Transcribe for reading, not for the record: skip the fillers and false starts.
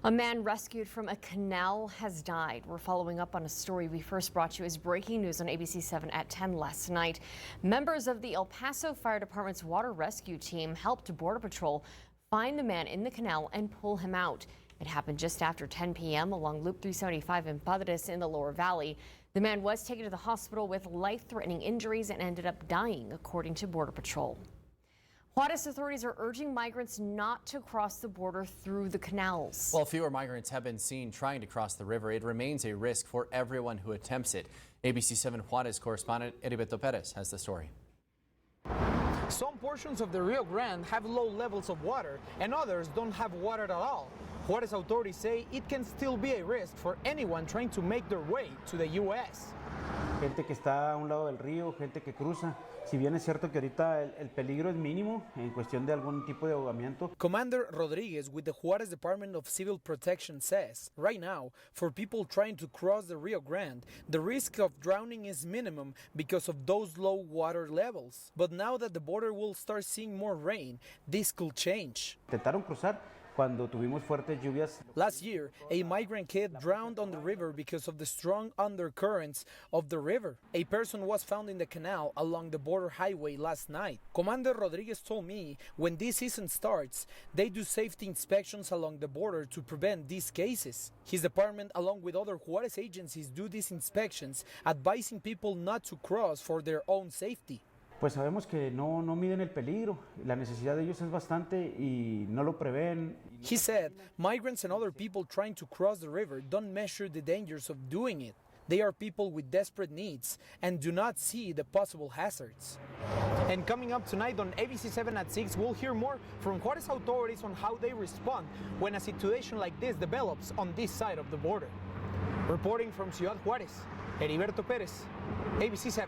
A man rescued from a canal has died. We're following up on a story we first brought you as breaking news on ABC 7 at 10 last night. Members of the El Paso Fire Department's water rescue team helped Border Patrol find the man in the canal and pull him out. It happened just after 10 p.m. along Loop 375 in Padres in the Lower Valley. The man was taken to the hospital with life-threatening injuries and ended up dying, according to Border Patrol. Juarez authorities are urging migrants not to cross the border through the canals. While fewer migrants have been seen trying to cross the river, it remains a risk for everyone who attempts it. ABC 7 Juarez correspondent Heriberto Perez has the story. Some portions of the Rio Grande have low levels of water and others don't have water at all. Juarez authorities say it can still be a risk for anyone trying to make their way to the U.S. Gente que está a un lado del río, gente que cruza. Si bien es cierto que ahorita el peligro es mínimo en cuestión de algún tipo de ahogamiento. Commander Rodriguez with the Juarez Department of Civil Protection says, right now, for people trying to cross the Rio Grande, the risk of drowning is minimum because of those low water levels. But now that the border will start seeing more rain, this could change. Intentaron cruzar cuando tuvimos fuertes lluvias. Last year, a migrant kid drowned on the river because of the strong undercurrents of the river. A person was found in the canal along the border highway last night. Commander Rodriguez told me when this season starts, they do safety inspections along the border to prevent these cases. His department, along with other Juarez agencies, do these inspections, advising people not to cross for their own safety. Pues sabemos que no miden el peligro, la necesidad de ellos es bastante y no lo prevén. He said migrants and other people trying to cross the river don't measure the dangers of doing it. They are people with desperate needs and do not see the possible hazards. And coming up tonight on ABC 7 at 6, we'll hear more from Juarez authorities on how they respond when a situation like this develops on this side of the border. Reporting from Ciudad Juarez, Heriberto Perez, ABC 7.